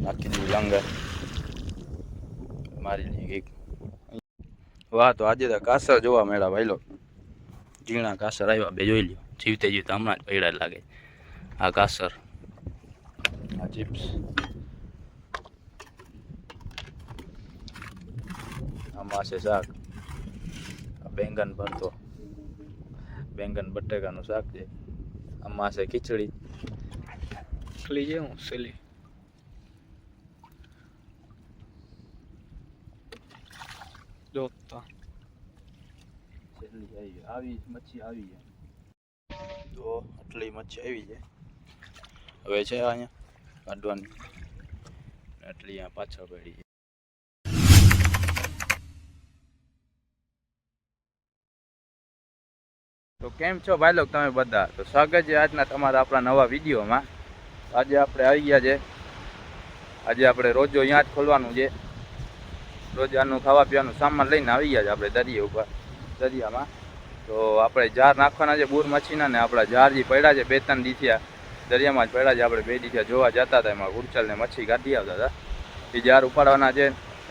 નાખી દીધું લંગર મારી લીધી એક. વાહ, તો આજે તો કાસર જોવા મળ્યા ભાઈ લો. ઝીણા કાસર આવ્યા બે, જોઈ લ્યો. જીવતે જીવતા હમણાં જ પડ્યા લાગે. આ કાસર, આ ચિપ્સ, આ માસે શાક, આ બેંગન ભરતો, બેંગન બટેકાનું શાક છે. આ માસે ખીચડી સલી છે. હું સલી જોતા આવી મચ્છી આવી છે. તો આટલી મચ્છી આવી છે. હવે છે અહીંયા કાઢવાની, આટલી અહીંયા પાછળ પડી છે. તો કેમ છો ભાઈ લોક તમે બધા? તો સ્વાગત છે આજના તમારા આપણા નવા વિડીયોમાં. આજે આપણે આવી ગયા છે. આજે આપણે રોજો અહીંયા જ ખોલવાનું છે. રોજાનું ખાવા પીવાનું સામાન લઈને આવી ગયા છે આપણે દરિયા ઉપર, દરિયામાં. તો આપણે જાર નાખવાના છે બૂર મચ્છીના, ને આપણા જાર જે પડ્યા છે 2-3 દીથિયા દરિયામાં જ પડ્યા છે. આપણે 2 દીથિયા જોવા જતા હતા, એમાં ગુરચલને મચ્છી કાઢી આવતા હતા. એ જાર ઉપાડવાના છે.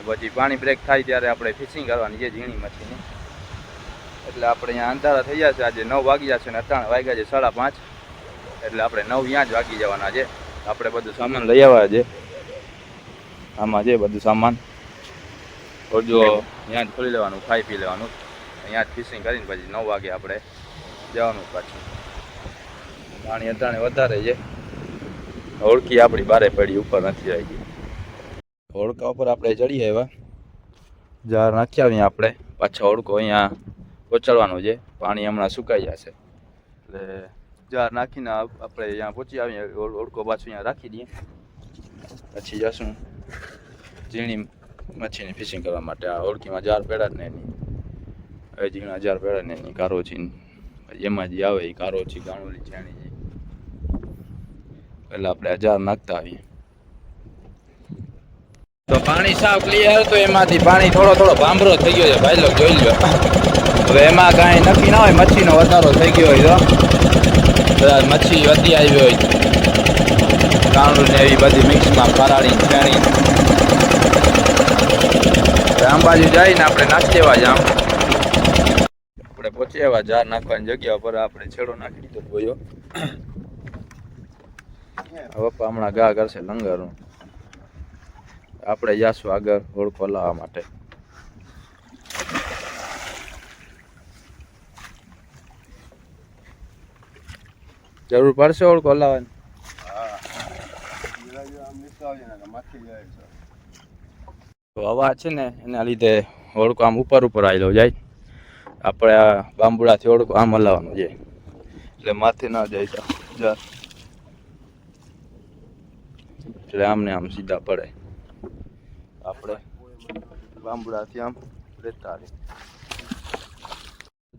પછી પાણી બ્રેક થાય ત્યારે આપણે ફિશિંગ કરવાની છે ઝીણી મચ્છીની. એટલે આપણે અહીંયા અંધારા થઈ ગયા છે. આજે 9 વાગ્યા છે ને અટાણ વાગ્યા છે 5:30. એટલે આપણે 9 અહીંયા જ વાગી જવાના છે. આપણે બધું સામાન લઈ આવ્યા છે. આમાં છે બધું સામાન. જો અહીંયા જ ખોલી લેવાનું, ખાઈ પી લેવાનું, અહીંયા જ ફિશિંગ કરીને પછી 9 વાગે આપણે જવાનું પાછું. પાણી અટાણે વધારે છે. હોળકી આપણી બારે પડી, ઉપર નથી આવી ગઈ. હોળકા ઉપર આપણે ચડી આવ્યા, જાર નાખી આવીએ આપણે. પાછા હોળકો અહીંયા પહોંચાડવાનું છે. પાણી હમણાં સુકાઈ જશે એટલે જાર નાખીને આપણે અહીંયા પહોંચી આવીએ. હોળકો પાછું અહીંયા રાખી દઈએ, પછી જશું ઝીણી મચ્છીની ફિશિંગ કરવા માટે. આ હોળકીમાં જાર પેડા જ ને એની, હવે ઝીણા જાર પેડા ને એની કારોચી, એમાં જે આવે એ કારોચી, ગાણોલી, છેણી. એટલે આપણે આ જાર નાખતા આવીએ. તો પાણી સાવ ક્લિયર, તો એમાંથી પાણી થોડો ભાંભરો થઈ ગયો છે ભાઈ લોક, જોઈ લો. હવે એમાં કાંઈ નક્કી ના હોય, મચ્છીનો વધારો થઈ ગયો હોય તો કદાચ મચ્છી વધી આવી હોય, કાંડું ને એવી બધી મિક્સમાં ફરાળી છેણી. આમ બાજુ જઈને આપણે નાખી દેવા જ. આમ આપણે પહોંચી આવ્યા જાર નાખવાની જગ્યા પર. આપણે છેડો નાખી દીધો બોયો. પપ્પા હમણાં ગા કરશે લંગરનું. આપણે જાશું આગળ હોળકો લાવવા માટે. જરૂર પડશે હોળકો લાવવાની. તો હવા છે ને એના લીધે હોળકો આમ ઉપર આવેલો જાય. આપણે આ બાંબુડાથી હોળકો આમ હલાવવાનું છે, એટલે માથે ના જાય. એટલે આમને આમ સીધા પડે. આપણે બાંબુડાથી આમ લેતા રહી.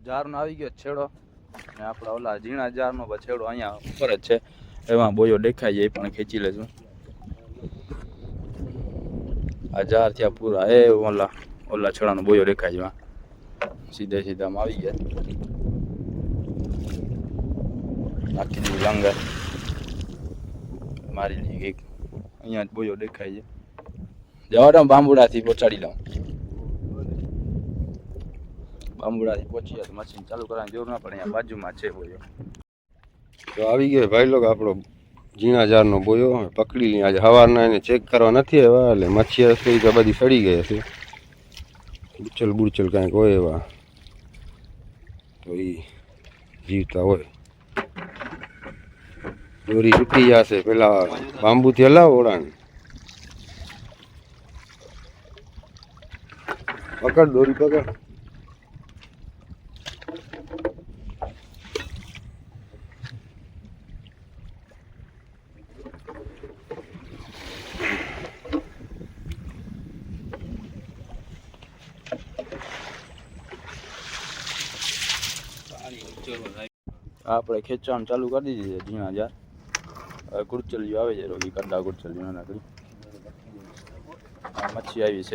જારનો આવી ગયો છેડો, ને આપણા ઓલા ઝીણા જારનો છેડો અહીંયા ઉપર જ છે. એમાં બોયો દેખાય જાય, પણ ખેંચી લેશું. આ જાર ત્યાં પૂરા એ ઓલા છેડાનો બોયો દેખાય છે. સીધામાં આવી ગયા. નાખી દીધું લંગર મારી લીધી એક. અહીંયા જ બોયો દેખાય છે. જવા દો, બાંબુડાથી પહોંચાડી લઉં. બાંબુડાથી પહોંચીએ તો મશીન ચાલુ કરવાની જરૂર ના પડે, અહીંયા બાજુમાં છે બોયો. તો આવી ગયો ભાઈ લોકો આપણો ઝીણા જારનો બોયો. પકડી લઈએ. આજે સવારના એને ચેક કરવા નથી આવ્યા, એટલે મચ્છી હશે તો બધી સડી ગઈ હશે. બુરચલ કાંઈક હોય એવા, તો એ જીવતા હોય. દોરી તૂટી જશે, પેલા બાંબુથી હલાવો ઓળાને. પકડ દોરી, પકડ. આપણે ખેંચવાનું ચાલુ કરી દીધી છે ઝીણા જાર. હવે ગુરચલીઓ આવે છે, રોગી કરતા ગુરચલીઓ નાખી. આ મચ્છી આવી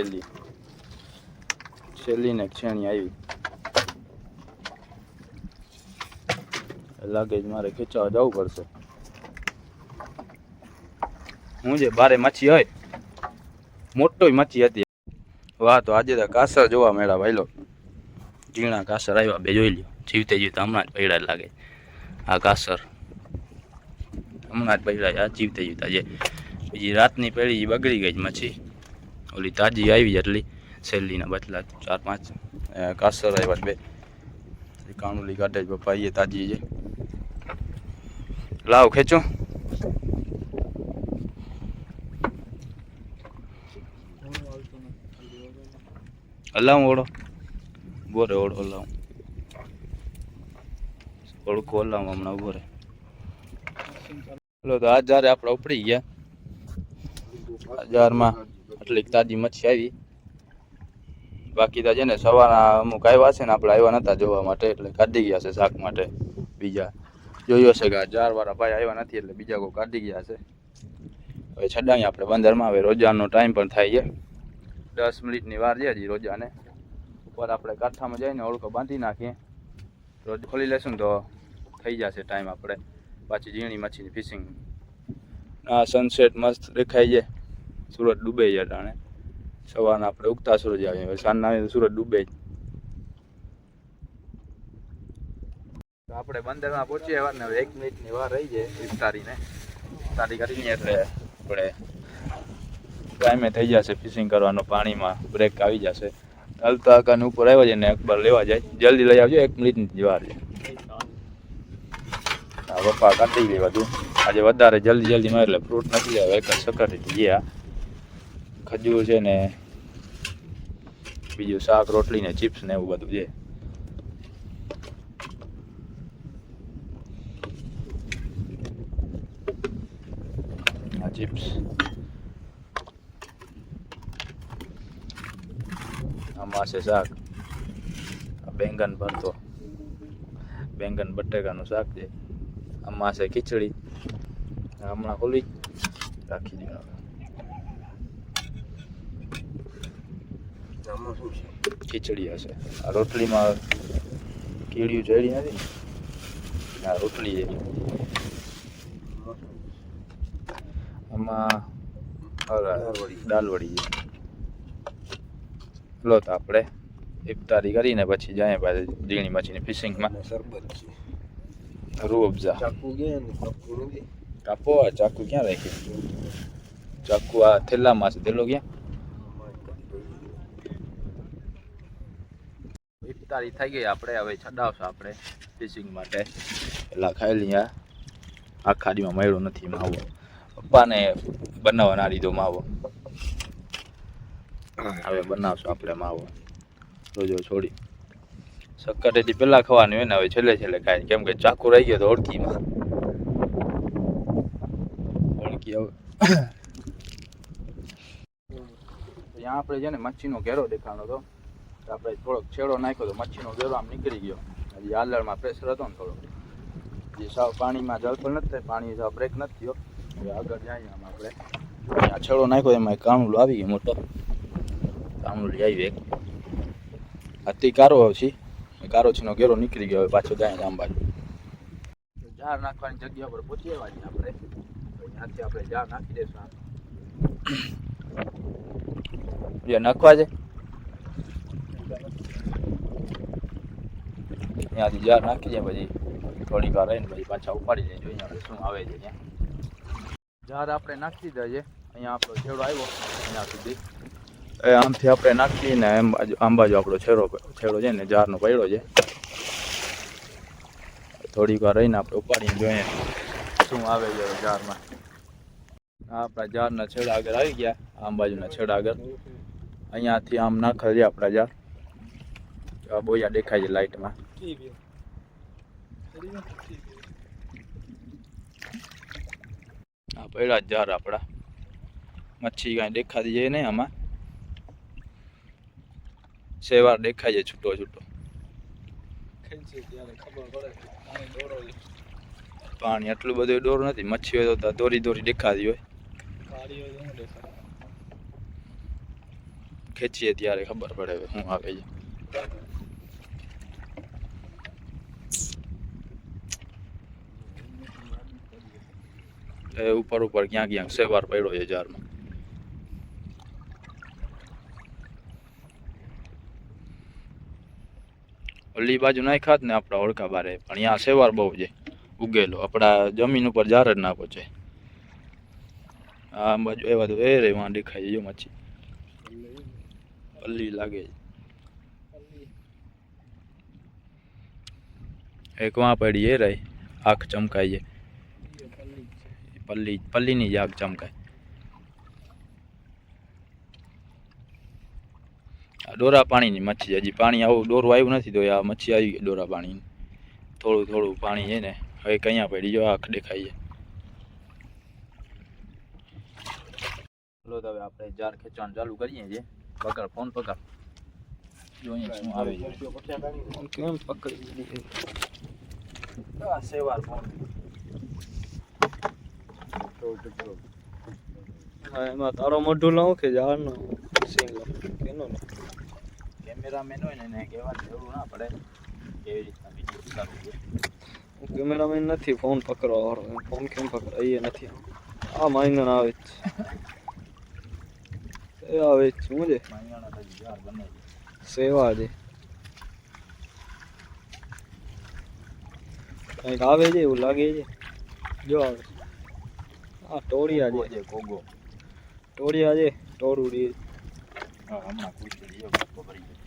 છેલ્લી ને છેણી આવી. લાગે છે મારે ખેંચવા જવું પડશે. હું જે બારે મચ્છી હોય મોટો મચ્છી હતી. વાહ, તો આજે તો કાસર જોવા મળ્યા ભાઈ લોકો. ઝીણા કાસર આવ્યા, બે જોઈ લ્યો. જીવતે જીવતા હમણાં જ પડ્યા લાગે. આ કાસર હમણાં જ પડ્યા, આ જીવતે જીવતા. જે બીજી રાતની પેઢી એ બગડી ગઈ મચ્છી, ઓલી તાજી આવી એટલી શેરડીના બચલા 4-5 કાસર આવ્યા બે. કાણુલી કાઢે જ પપ્પા, એ તાજી છે. લાવ ખેંચો. હલાવું ઓળો બોરે, ઓળો હલાવું, ઓળખો હલાવું હમણાં ઉભો રહે. તો આ જારે આપણે ઉપડી ગયા જારમાં, આટલી તાજી મચ્છી આવી. બાકી તો છે ને સવારના અમુક આવ્યા છે ને, આપણે આવ્યા નતા જોવા માટે, એટલે કાઢી ગયા છે શાક માટે. બીજા જોયો છે કે આ જારવાળા ભાઈ આવ્યા નથી, એટલે બીજા કોઈ કાઢી ગયા છે. હવે છડાઈ આપણે બંદરમાં. હવે રોજાનો ટાઈમ પણ થાય છે, 10 મિનિટની વાર છે હજી રોજાને. ઉપર આપણે કાંઠામાં જઈને ઓળખો બાંધી નાખીએ, રોજ ખોલી લેશું ને તો થઈ જશે ટાઈમ આપણે પાછી ઝીણી મચ્છીની ફિશિંગ. આ સનસેટ મસ્ત દેખાય છે, સુરત ડૂબે છે અટાણે. સવારના આપણે ઉગતા સૂરજ આવીએ, સાંજના આવીએ તો સુરત ડૂબે જ. આપણે બંદરમાં પહોંચીએ વાર ને, હવે 1 મિનિટની વાર રહી છે ઇફતારીને. ઇફતારી કરીને એટલે આપણે ટાઈમે થઈ જશે ફિશિંગ કરવાનો. પાણીમાં બ્રેક આવી જશે. હલતા કાને ઉપર આવ્યા છે ને અકબર લેવા જાય, જલ્દી લઈ આવજો, 1 મિનિટની વાર છે. હા પપ્પા કાઢી લે બધું. આજે વધારે જલ્દી માં એટલે ફ્રૂટ નથી આવે, એક જ સકર ગયા. ખજૂર છે ને બીજું શાક રોટલી ને ચિપ્સ ને એવું બધું છે. આ ચિપ્સ, આમાં છે શાક, બેંગન ભરતો, બેંગન બટેકાનું શાક છે. આમાં છે ખીચડી, હમણાં ખોલી રાખી દીધા. ખીચડી હશે. આ રોટલીમાં કીડિયું ચડી નથી, આ રોટલી છે. આમાં દાલવડી છે. લો તો આપણે ઇફતારી કરીને પછી જાય પાછું ઝીણી મચ્છીની ફિશિંગમાં. રૂ અફઝા કાપો. ચાકુ ક્યાં રાખ્યું? ચાકુ આ થેલામાં છે, થેલો ક્યાં? ઇફતારી થઈ ગઈ આપણે, હવે ચડાવશું આપણે ફિશિંગ માટે. પેલા ખાઈ લઈએ. આખા દીમાં મળ્યો નથી માવો, પપ્પાને બનાવવા ના દીધો માવો. હવે બનાવશું આપણે માવો, રોજો છોડી. શક્કર પેલા ખાવાની હોય ને, હવે છેલ્લે ખાય, કેમ કે ચાકુ રહી ગયો તો ઓળખીમાં. ઓળખી હવે ત્યાં આપણે છે ને મચ્છીનો ઘેરો દેખાણો હતો, આપણે થોડોક છેડો નાખ્યો તો મચ્છીનો ઘેરો આમ નીકળી ગયો. હજી આલરમાં પ્રેશર હતો ને થોડો, જે સાવ પાણીમાં જળફળ નથી થાય, પાણી સાવ બ્રેક નથી થયો. હવે આગળ જાય આમ આપણે આ છેડો નાખ્યો, એમાં કાણુલો આવી ગયો મોટો. કાણુલી આવી એક અતિ કારો છે, કારોછીનો ઘેરો નીકળી ગયો. હવે પાછો જાય આમ બાજુ. જાર નાખવાની જગ્યા પર પહોંચી આવ્યા છીએ આપણે. ત્યાંથી આપણે જાર નાખી દઈશું. જે નાખવા છે ત્યાંથી જાર નાખી જાય, પછી થોડીક વાર રહીને પછી પાછા ઉપાડી જાય. જોઈએ આપણે શું આવે છે ત્યાં. જાર આપણે નાખી દીધા છે. અહીંયા આપણો છેડો આવ્યો અહીંયા સુધી. આમથી આપણે નાખીને આમ બાજુ આપણો છેડો છે ને જારનો પડ્યો છે. થોડીક વાર રહીને આપણે ઉપાડીને જોઈએ શું આવે છે જારમાં. આપણા જારના છેડા આગળ આવી ગયા, આમ બાજુના છેડા આગળ. અહીંયાથી આમ નાખે છે આપણા જાર. આ બોયા દેખાય છે લાઇટમાં. આ પડ્યા જાર આપણા. મચ્છી કાંઈ દેખાતી જાય નહીં આમાં. સેવાર દેખાય છે છૂટો છૂટો. પાણી આટલું બધું દોર નથી. મચ્છી હોય તો દોરી દેખાતી હોય. ખેંચીએ ત્યારે ખબર પડે શું આવે છે. ઉપર ક્યાંક સેવાર પડ્યો છે જારમાં. ઓલી બાજુ નાખ્યા જ ને આપણા ઓળખા બારે, પણ અહીંયા સેવાર બહુ છે ઉગેલો, આપણા જમીન ઉપર ઝાર જ ના પહોંચે. આ બાજુ એવા તો એ રે વાં દેખાય જો મચ્છી પલ્લી લાગે છે. એક વાં પડી એ રહી આંખ ચમકાય છે, પલ્લીની જ આંખ ચમકાય. આ ડોરા પાણીની મચ્છી, હજી પાણી આવું દોરું આવ્યું નથી તો આ મચ્છી આવી ગઈ ડોરા પાણીની. થોડું થોડું પાણી છે ને, હવે કયા પડી જો આંખ દેખાય છે. ચલો તો હવે આપણે જાર ખેંચવાનું ચાલુ કરીએ છીએ. પકડ ફોન પકડ, જોઈએ શું આવે છે. કેમ પકડી આ સેવાર ફોન એમાં તારો મોઢું લઉં કે ઝાડનો સીન લઉં કેનો લઉં? કેમેરામેન હોય ને એને કહેવાની જરૂર ના પડે કેવી રીતના વિડીયો ઉતારવું છે. હું કેમેરામેન નથી, ફોન પકડવા વાળો. ફોન કેમ પકડાય એ નથી. આ માંગણ આવે જ એ આવે જ શું છે? માંગણા તો જાર બને છે. સેવા છે કંઈક આવે છે એવું લાગે છે. જો આવે આ ટોળિયા કોગો છે, છે કોગો. ટોળિયા છે ટોળુડી. હા હમણાં પૂછડી જો બાપો ભરી ગયો.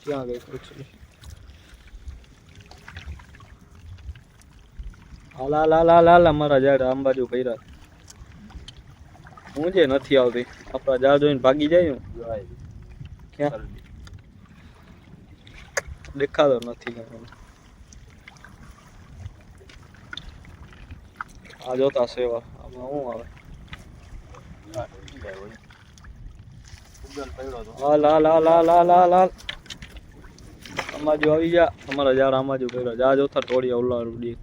ક્યાં ગઈ પૂછડી? હાલા લા લા લા લા મારા ઝાડ આમ બાજુ કર્યા. હું જે નથી આવતી આપણા ઝાડ જોઈને ભાગી જાય ને. જો આવી ક્યાં ચરબી. દેખાતો નથી કાંઈ. આ જોતા સેવા આમાં શું આવે? હા, ઠીક છે હોય. ઉગલ પડ્યો તો. હાલ હાલ હાલ હાલ હાલ હાલ હાલ અમાજુ આવી જા. અમારા ઝાડ અમાજુ કર્યા. જા જોતા ટોળિયા ઉલાડું.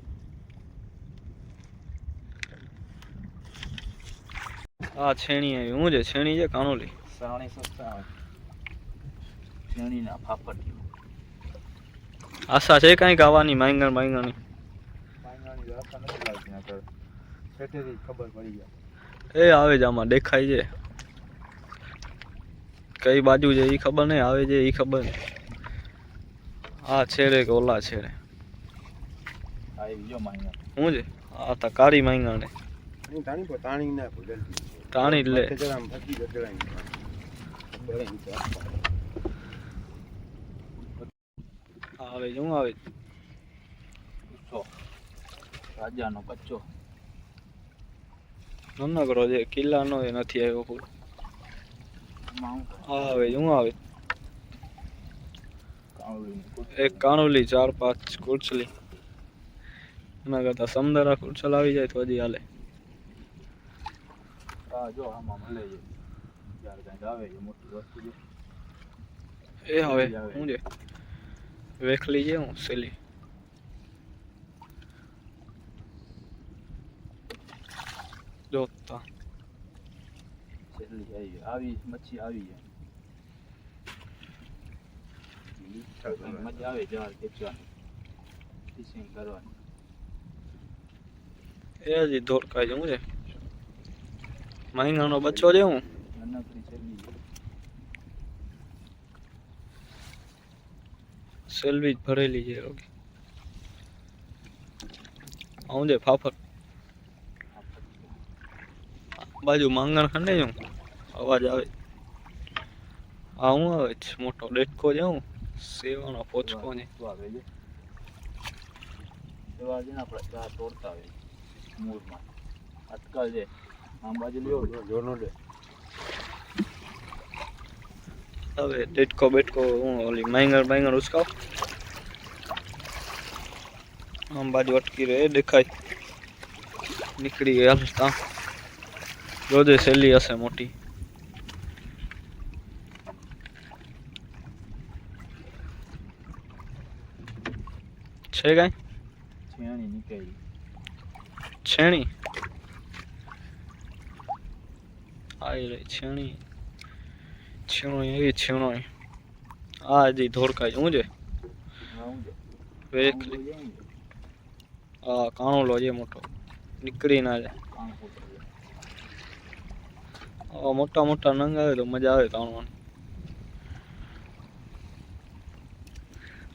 આ છેણી આવી. હું છે છેણી છે કાનોલી. સાણી સસ્તા આવે. શેણીના ફાફડિયું. આશા છે કાંઈક આવવાની માંગણ માંગણી? માંગણાની તો આશા નથી લાગતી નકર છેટેથી ખબર પડી જાય. એ આવે છે આમાં દેખાય છે. કઈ બાજુ છે એ ખબર નહીં, આવે છે એ ખબર નહીં. આ છેડે કે ઓલા છેડે આવી જો માંગણા. શું છે? આ તો કાળી માંગણ ટાણી જ લે. આવે છે શું આવે? પૂછો રાજાનો બચ્ચો. નનકડો છે કિલ્લાનો એ નથી આવ્યો ફૂલ. આમાં હું આ આવે શું આવે? કાવળીની એક કાણોલી 4-5 કુરછલી. એના કરતા સમદરા કુરછલ આવી જાય તો હજી હાલે. હા જો આમાં મળે છે. જ્યારે કાંઈક આવે છે મોટી વસ્તુ છે. એ હવે શું છે? વેખલી છે હું સેલી. જોતા છેલ્લી આવી મચ્છી આવી છે. મજા આવે જાળ ખેંચવાની, ફિશિંગ કરવાની. એ હજી ધોરકાય છે. શું છે? માંગણનો બચ્ચો છે હું. નાનકડી છેલ્લી છે. સેલવી જ ભરેલી છે. આવું છે ફાફર બાજુ માંગણ ખંડે છું. અવાજ આવે. આ હું આવે છે મોટો ડેટકો છે હું. સેવાનો પોચકો ને શું આવે છે? એવા છે ને આપણે ચા તોડતા હોય મૂળમાં. અટકલ છે આમ બાજુ લ્યો જોનો દે. હવે ડેટકો બેટકો હું ઓલી માંગણ ઉચકાવ. આમ બાજુ અટકી રહે દેખાય. નીકળી ગયા હાલતા. જોજે સેલી હશે મોટી. છે કાંઈ છેણી નીકળી. છેણી આવી રહી છેણી. છીણોય એવી છીણોય. આ હજી ધોરકાય શું છે? આવું છે વેખલી. આ કાણોલો છે મોટો. નીકળી ના જાય. આવા મોટા મોટા નંગ આવે તો મજા આવે તાણવાની.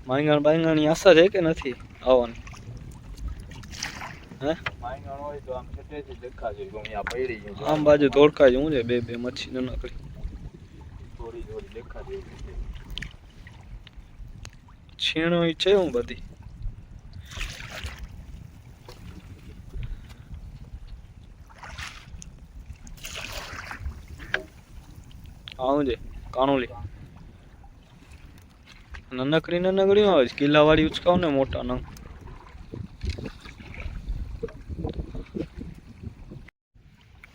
બાંગણ આશા છે કે નથી આવવાની? હે માંગણ હોય તો આમ છટેથી દેખાશે ગમે આ પડી છે આમ બાજુ ધોળકા જવું છે, બે મચ્છી નાનકડી થોડી થોડી દેખાશે. છીણો છે હું બધી. આવું છે કાણુલી નાનકડી આવે છે, કિલ્લા વાળી ઉચકાવ ને મોટા નંગ.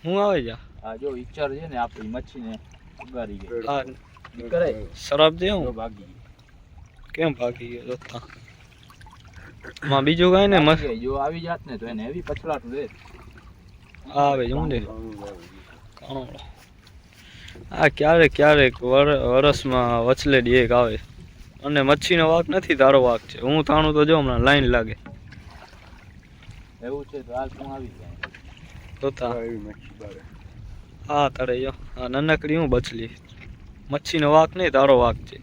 હું આવે જા આ જો ઈચર છે ને આપણી મચ્છીને ઉગારી ગઈ. આ કરાય શરાબ દે તો હું ભાગી ગઈ. કેમ ભાગી ગયો જોતા માં બીજું કાંઈ ને મસ્ત જો આવી જાત ને તો એને એવી પછલાટ દે. આવે જવું દે કાણો. આ ક્યારેક વરસમાં વચલેડી એક આવે અને મચ્છીનો વાંક નથી, તારો વાંક છે. હું તાણું તો જો હમણાં લાઈન લાગે એવું છે તો હાલ તું આવી જાય. જોતા હા તારે જો આ નાનકડી હું બચલી મચ્છીનો વાંક નહીં, તારો વાંક છે.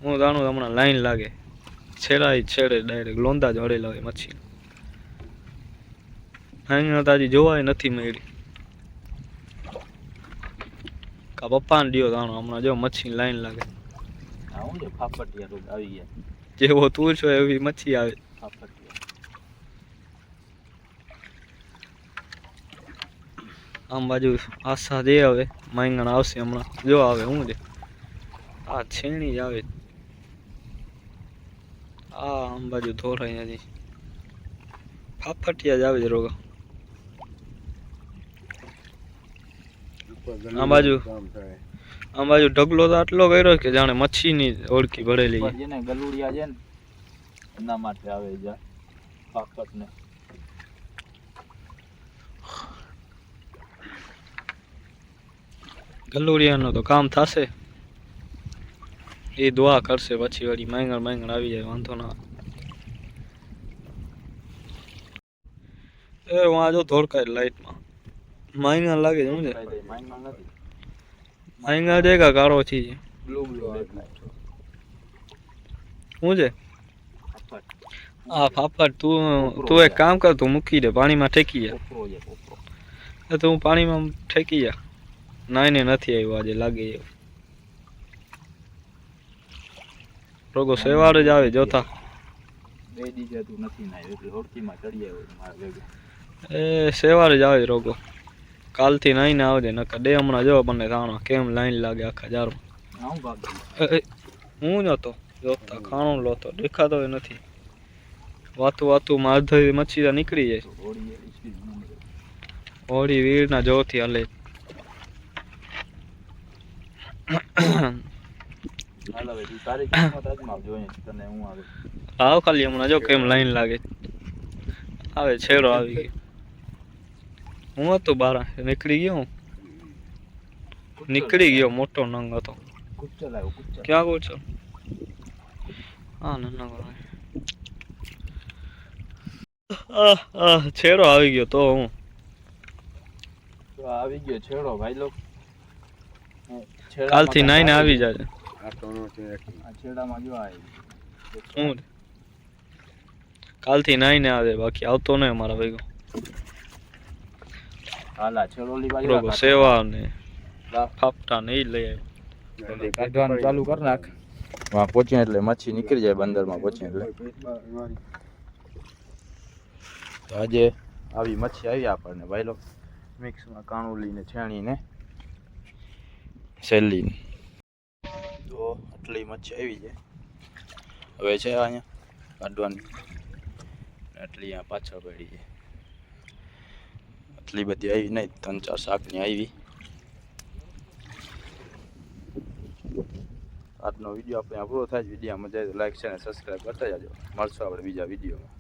હું તાણું હમણાં લાઈન લાગે છેડે ડાયરેક્ટ લોંદા જ વળેલા હોય મચ્છી. અહીંયા તાજી જોવાય નથી મળી. કા પપ્પાને દિયો તાણો હમણાં જો મચ્છી લાઈન લાગે. આ હું છે ફાફટિયા રોગ આવી ગયા. જેવો તું છો એવી મચ્છી આવે. ફાફટિયા આમ બાજુ આશા દે હવે માંગણ આવશે હમણાં જો આવે હું દે. આ છેણી જ આવે. આ આમ બાજુ ધોરાય નથી, ફાફટિયા જ આવે છે રોગા. આ બાજુ ઢગલો તો આટલો કર્યો કે જાણે મચ્છીની ઓળખી ભરેલી છે. જેને ગલુડિયા છે ને એના માટે આવે જા ફાફટ ને. ગલુડિયાનો તો કામ થશે, એ દુઆ કરશે પછી વળી માંગણ આવી જાય વાંધો ના. એ વાં જો ધોળકાય લાઈટમાં માંગણ લાગે છે. શું છે માંગણ નથી, માંગણ છે કે કાળો છે? બ્લુ દેખાય. શું છે ફાફટ આ ફાફટ? તું એક કામ કર, તું મૂકી દે પાણીમાં ઠેકી જા. કોપરો છે કોપરો. તો હું પાણીમાં ઠેકી જા. નાઈને નથી આવ્યો આજે લાગે એવું. રોગો સેવાળ જ આવે જોતા. બે દીજે તું નથી ના એટલે હોડકીમાં ચડી આવ્યો મારા ભેગો. એ સેવાળ જ આવે રોગો. કાલથી નાઈને આવજે નકર દે હમણાં જો મને તાણો કેમ લાઈન લાગે આખા જારમાં. હું ભાગી હું નતો જોતા ખાણો લોતો દેખાતો નથી. વાતું અડધી મચ્છી નીકળી જાય. હોડી એવી સ્પીડ મને. હોળી વીરના જોરથી હાલે. હાલ હવે તું તારી કિસ્મત અજમાવ જોઈએ તને હું આવે. આવ ખાલી હમણાં જો કેમ લાઈન લાગે આવે. છેડો આવી ગયો. હું હતો બારા નીકળી ગયો મોટો નંગ હતો. કુચ્ચલ આવ્યો કુચ્ચલ. ક્યાં ગયો છો? હા ના છેડો આવી ગયો તો હું તો આવી ગયો છેડો ભાઈ લોક. કાલથી નાઈને આવી જાય. આ છેડામાં જો આવી. શું કાલથી નાઈને આવે બાકી આવતો નહીં અમારા ભેગો. હાલા છેડોલી બાજુ રોગો સેવા ને ફાફટા ને ઈ લઈ આવે. કાઢવાનું ચાલુ કર નાખ. વાં પહોંચીને એટલે મચ્છી નીકળી જાય બંદરમાં પહોંચીને એટલે. તો આજે આવી મચ્છી આવી આપણને ભાઈ લોક મિક્સમાં કાણુલી ને છેણી ને સેલી. તો આટલી મચ્છી આવી છે હવે છે અહીંયા કાઢવાની. આટલી અહીંયા પાછળ પડી છે. આટલી બધી આવી નહીં, 3-4 શાકની આવી. આજનો વિડીયો આપણે પૂરો થાય. વિડીયો મજા આવે તો લાઈક છે અને સબસ્ક્રાઈબ કરતા જાજો. મળશું આપણે બીજા વિડીયોમાં.